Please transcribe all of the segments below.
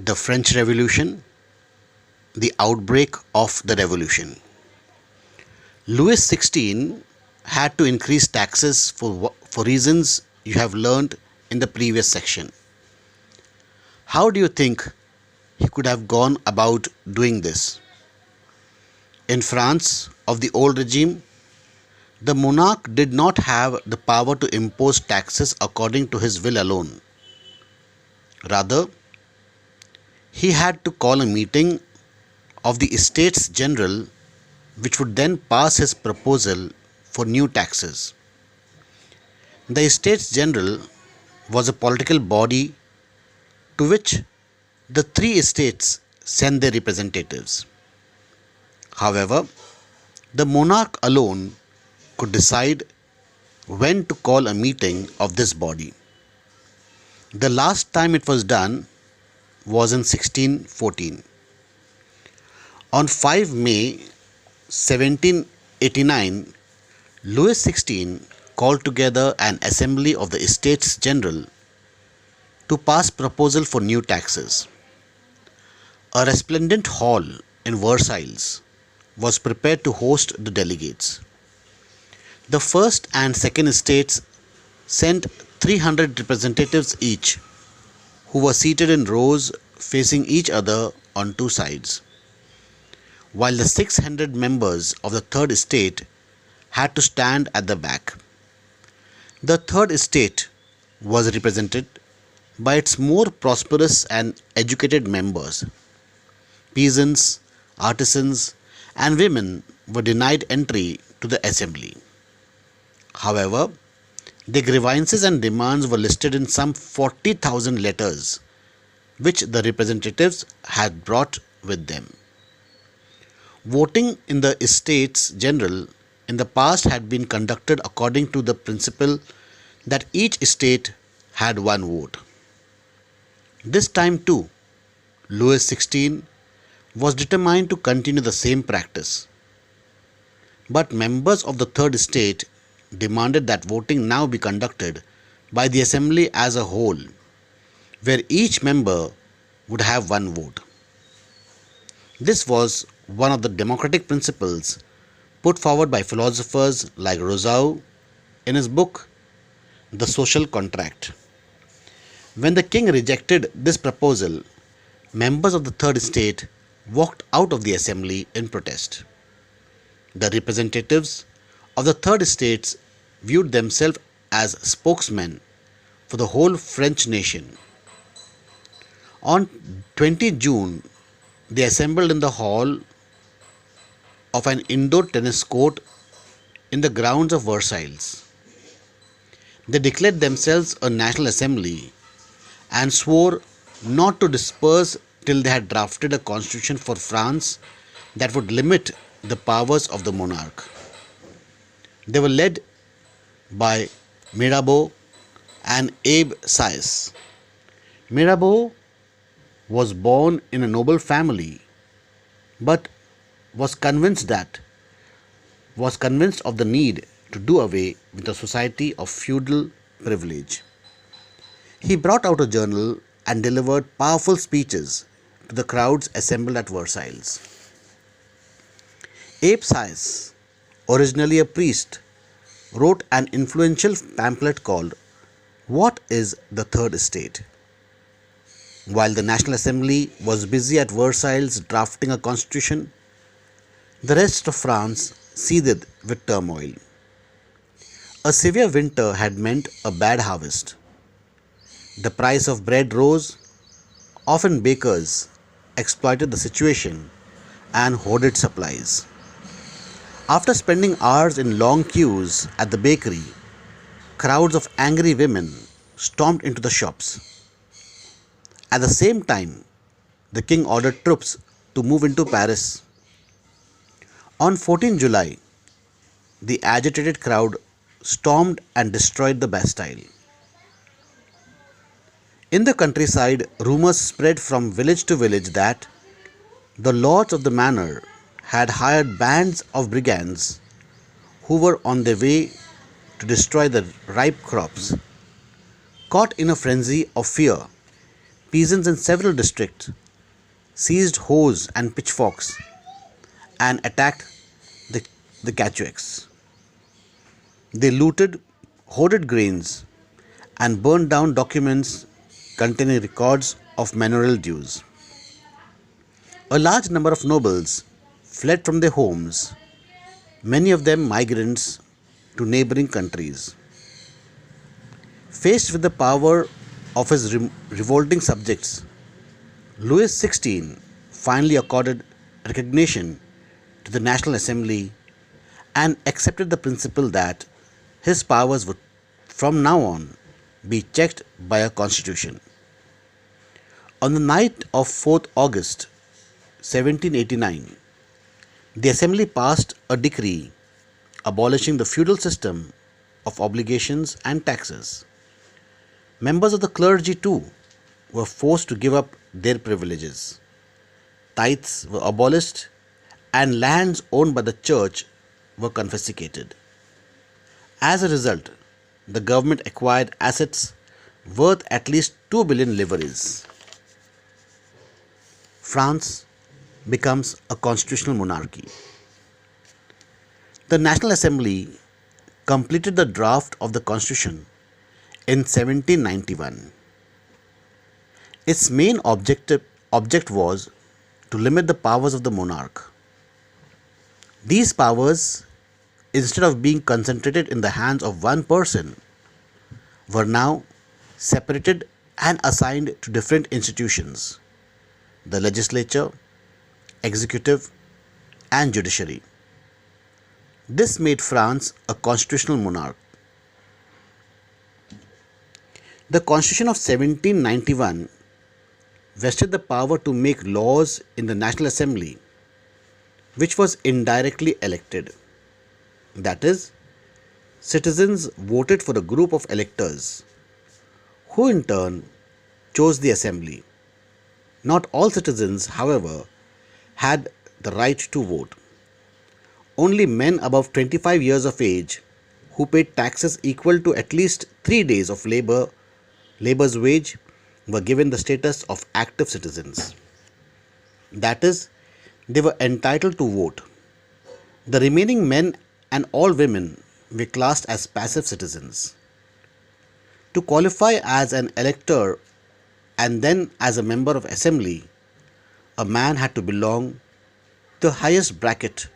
The French Revolution, the outbreak of the revolution. Louis XVI had to increase taxes for reasons you have learned in the previous section. How do you think he could have gone about doing this? In France of the old regime, the monarch did not have the power to impose taxes according to his will alone. Rather, he had to call a meeting of the Estates General, which would then pass his proposal for new taxes. The Estates General was a political body to which the three estates sent their representatives. However, the monarch alone could decide when to call a meeting of this body. The last time it was done was in 1614. On 5 May 1789, Louis XVI called together an assembly of the Estates General to pass proposal for new taxes. A resplendent hall in Versailles was prepared to host the delegates. The first and second estates sent 300 representatives each, who were seated in rows facing each other on two sides, while the 600 members of the third estate had to stand at the back. The third estate was represented by its more prosperous and educated members. Peasants, artisans, and women were denied entry to the assembly. However, their grievances and demands were listed in some 40,000 letters, which the representatives had brought with them. Voting in the Estates General in the past had been conducted according to the principle that each estate had one vote. This time too, Louis XVI was determined to continue the same practice. But members of the third estate demanded that voting now be conducted by the assembly as a whole, where each member would have one vote. This was one of the democratic principles put forward by philosophers like Rousseau in his book The Social Contract. When the king rejected this proposal, members of the third estate walked out of the assembly in protest. The representatives of the third estates viewed themselves as spokesmen for the whole French nation. On 20 June, they assembled in the hall of an indoor tennis court in the grounds of Versailles. They declared themselves a national assembly and swore not to disperse till they had drafted a constitution for France that would limit the powers of the monarch. They were led by Mirabeau and Abbé Sieyès. Mirabeau was born in a noble family, but was convinced of the need to do away with a society of feudal privilege. He brought out a journal and delivered powerful speeches to the crowds assembled at Versailles. Abbé Sieyès, originally a priest, wrote an influential pamphlet called What is the Third Estate? While the National Assembly was busy at Versailles drafting a constitution, the rest of France seethed with turmoil. A severe winter had meant a bad harvest. The price of bread rose. Often bakers exploited the situation and hoarded supplies. After spending hours in long queues at the bakery, crowds of angry women stormed into the shops. At the same time, the king ordered troops to move into Paris. On 14 July, the agitated crowd stormed and destroyed the Bastille. In the countryside, rumors spread from village to village that the lords of the manor had hired bands of brigands who were on their way to destroy the ripe crops. Caught in a frenzy of fear, Peasants in several districts seized hoes and pitchforks and attacked the, the Catholics. They looted, hoarded grains, and burned down documents containing records of manorial dues. A large number of nobles fled from their homes, many of them migrants to neighboring countries. Faced with the power of his revolting subjects, Louis XVI finally accorded recognition to the National Assembly and accepted the principle that his powers would from now on be checked by a constitution. On the night of 4th August 1789, the Assembly passed a decree abolishing the feudal system of obligations and taxes. Members of the clergy, too, were forced to give up their privileges. Tithes were abolished, and lands owned by the church were confiscated. As a result, the government acquired assets worth at least 2 billion livres. France becomes a constitutional monarchy. The National Assembly completed the draft of the Constitution in 1791. Its main object was to limit the powers of the monarch. These powers, instead of being concentrated in the hands of one person, were now separated and assigned to different institutions: the legislature, executive, and judiciary. This made France a constitutional monarch. The Constitution of 1791 vested the power to make laws in the National Assembly, which was indirectly elected. That is, citizens voted for a group of electors, who in turn chose the assembly. Not all citizens, however, had the right to vote. Only men above 25 years of age who paid taxes equal to at least 3 days of labor's wage were given the status of active citizens. That is, they were entitled to vote. The remaining men and all women were classed as passive citizens. To qualify as an elector and then as a member of assembly, a man had to belong to the highest bracket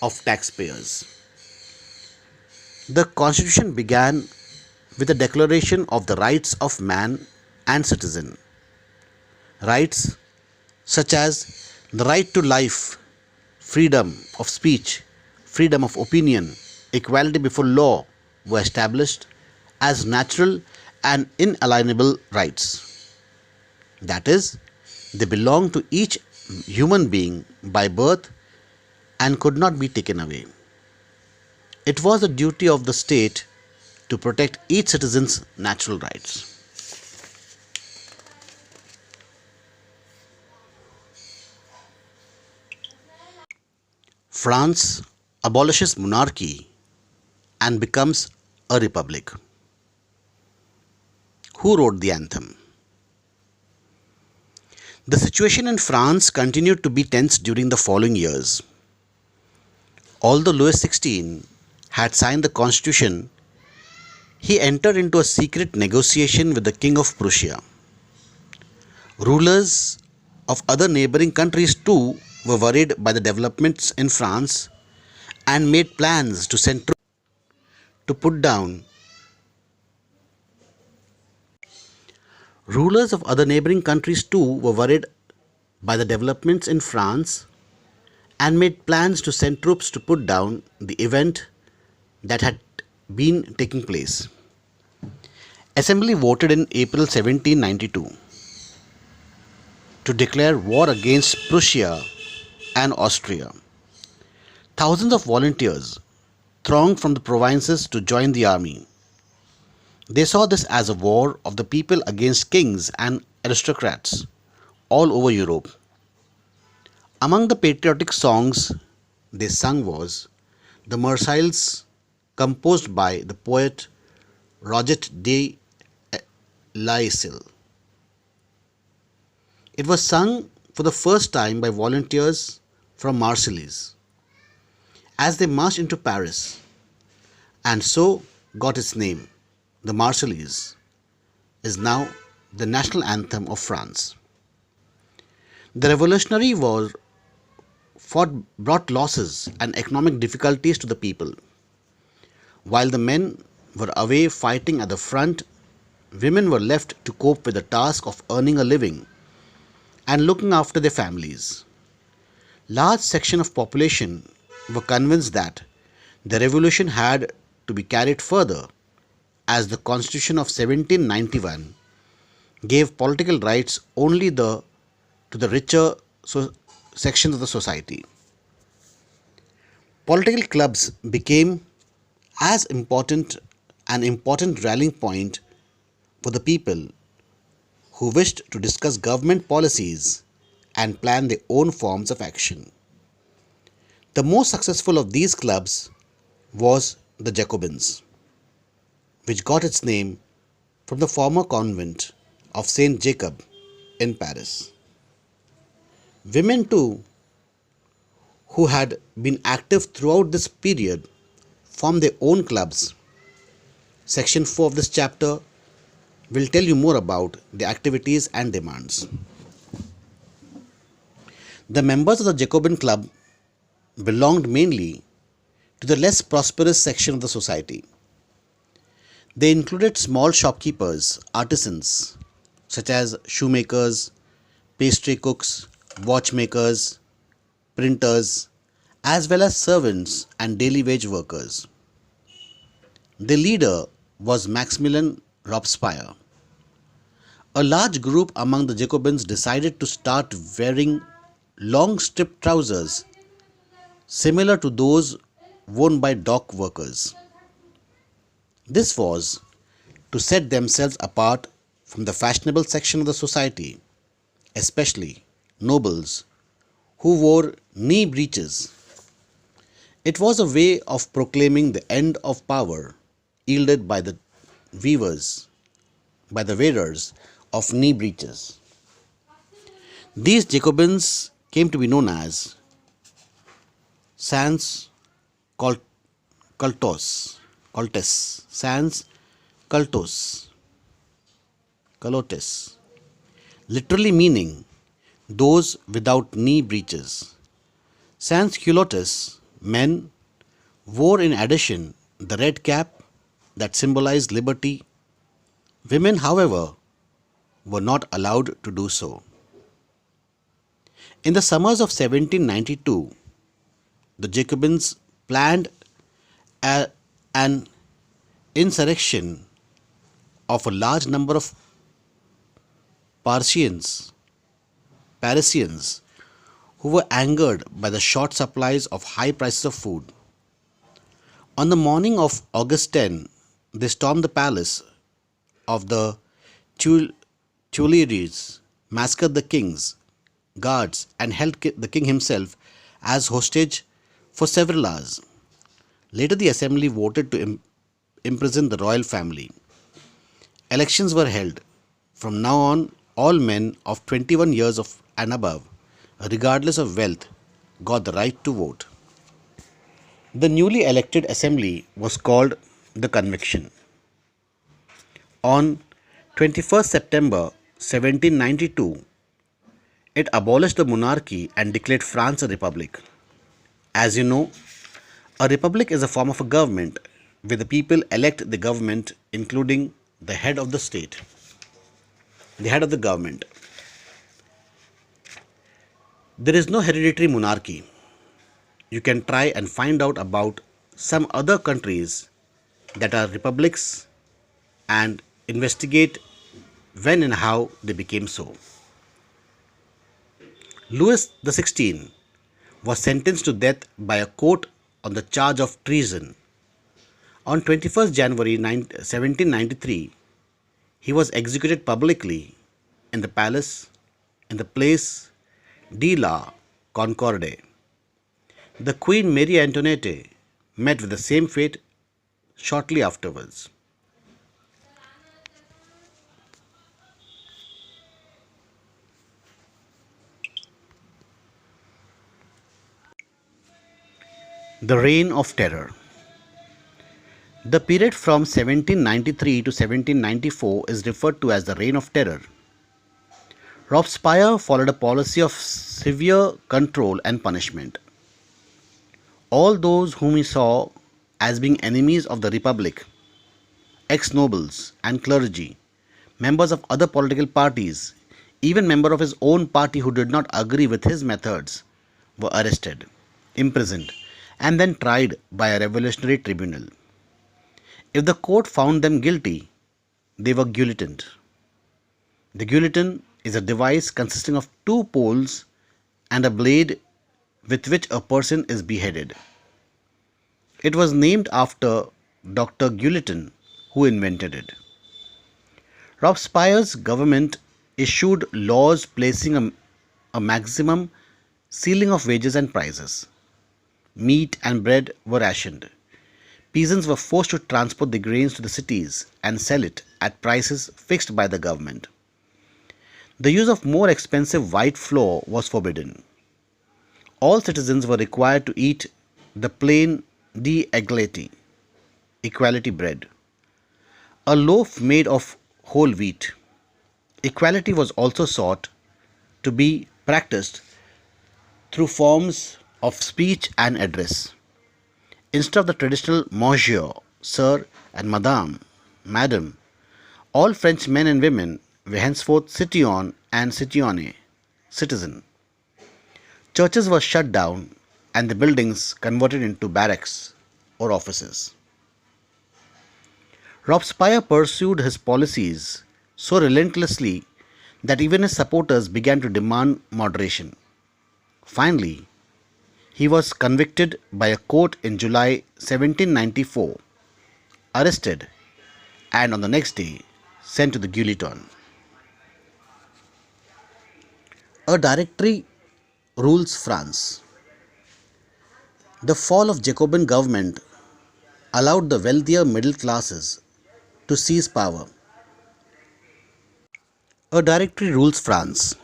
of taxpayers. The Constitution began with a declaration of the rights of man and citizen. Rights such as the right to life, freedom of speech, freedom of opinion, equality before law were established as natural and inalienable rights. That is, they belong to each human being by birth and could not be taken away. It was the duty of the state to protect each citizen's natural rights. France abolishes monarchy and becomes a republic. Who wrote the anthem? The situation in France continued to be tense during the following years. Although Louis XVI had signed the constitution, he entered into a secret negotiation with the King of Prussia. Rulers of other neighboring countries too were worried by the developments in France and made plans to send troops to put down Rulers of other neighboring countries too were worried by the developments in France and made plans to send troops to put down the event that had been taking place. Assembly voted in April 1792 to declare war against Prussia and Austria. Thousands of volunteers thronged from the provinces to join the army. They saw this as a war of the people against kings and aristocrats all over Europe. Among the patriotic songs they sung was the Marseillaise, composed by the poet Roget de l'Aisille. It was sung for the first time by volunteers from Marseilles as they marched into Paris, and so got its name. The Marseillaise is now the national anthem of France. The Revolutionary War brought losses and economic difficulties to the people. While the men were away fighting at the front, women were left to cope with the task of earning a living and looking after their families. Large section of population were convinced that the revolution had to be carried further as the Constitution of 1791 gave political rights only to the richer sections of the society. Political clubs became as important an important rallying point for the people who wished to discuss government policies and plan their own forms of action. The most successful of these clubs was the Jacobins, which got its name from the former convent of Saint Jacob in Paris. Women, too, who had been active throughout this period, formed their own clubs. Section 4 of this chapter will tell you more about the activities and demands. The members of the Jacobin Club belonged mainly to the less prosperous section of the society. They included small shopkeepers, artisans, such as shoemakers, pastry cooks, watchmakers, printers, as well as servants and daily wage workers. The leader was Maximilian Robespierre. A large group among the Jacobins decided to start wearing long striped trousers similar to those worn by dock workers. This was to set themselves apart from the fashionable section of the society, especially nobles who wore knee breeches. It was a way of proclaiming the end of power yielded by the wearers of knee breeches. These Jacobins came to be known as sans sans culottes, literally meaning those without knee breeches. Sans culottes men wore in addition the red cap that symbolized liberty. Women, however, were not allowed to do so. In the summers of 1792, the Jacobins planned an insurrection of a large number of Parisians who were angered by the short supplies of high prices of food. On the morning of August 10, they stormed the palace of the Tuileries, massacred the king's guards, and held the king himself as hostage for several hours. Later, the assembly voted to imprison the royal family. Elections were held. From now on, all men of 21 years and above, regardless of wealth, got the right to vote. The newly elected assembly was called the Convention. On 21st September 1792, it abolished the monarchy and declared France a republic. As you know, a republic is a form of a government where the people elect the government, including the head of the state, the head of the government. There is no hereditary monarchy. You can try and find out about some other countries that are republics and investigate when and how they became so. Louis XVI was sentenced to death by a court on the charge of treason. On 21st January 1793, he was executed publicly in the Place de la Concorde. The Queen Marie Antoinette met with the same fate shortly afterwards. The Reign of Terror. The period from 1793 to 1794 is referred to as the Reign of Terror. Robespierre followed a policy of severe control and punishment. All those whom he saw as being enemies of the Republic, ex-nobles and clergy, members of other political parties, even members of his own party who did not agree with his methods, were arrested, imprisoned, and then tried by a revolutionary tribunal. If the court found them guilty, they were guillotined. The guillotine is a device consisting of two poles and a blade with which a person is beheaded. It was named after Dr. Guillotin, who invented it. Robespierre's government issued laws placing a maximum ceiling of wages and prices. Meat and bread were rationed. Peasants were forced to transport the grains to the cities and sell it at prices fixed by the government. The use of more expensive white flour was forbidden. All citizens were required to eat the plain d'equality bread, a loaf made of whole wheat. Equality was also sought to be practiced through forms of speech and address. Instead of the traditional monsieur, sir, and madame, all French men and women were henceforth citoyen and citoyenne, citizen. Churches were shut down and the buildings converted into barracks or offices. Robespierre pursued his policies so relentlessly that even his supporters began to demand moderation. Finally, he was convicted by a court in July 1794, arrested, and on the next day sent to the guillotine. A Directory rules France. The fall of Jacobin government allowed the wealthier middle classes to seize power. A Directory rules France.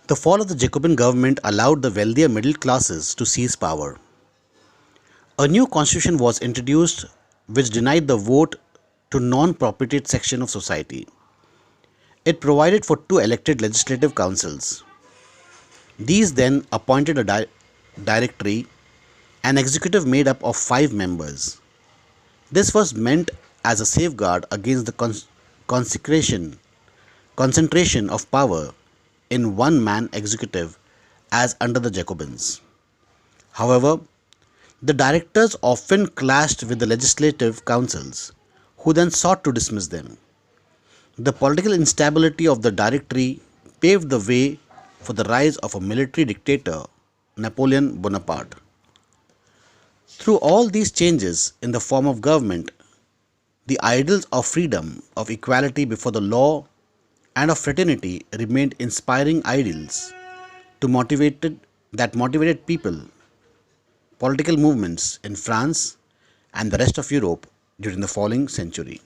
The fall of the Jacobin government allowed the wealthier middle classes to seize power. A new constitution was introduced which denied the vote to non-propertied section of society. It provided for two elected legislative councils. These then appointed a directory, an executive made up of 5 members. This was meant as a safeguard against the concentration of power in one-man executive as under the Jacobins. However, the directors often clashed with the legislative councils, who then sought to dismiss them. The political instability of the Directory paved the way for the rise of a military dictator, Napoleon Bonaparte. Through all these changes in the form of government, the ideals of freedom, of equality before the law, and of fraternity remained inspiring ideals that motivated people, political movements in France and the rest of Europe during the following century.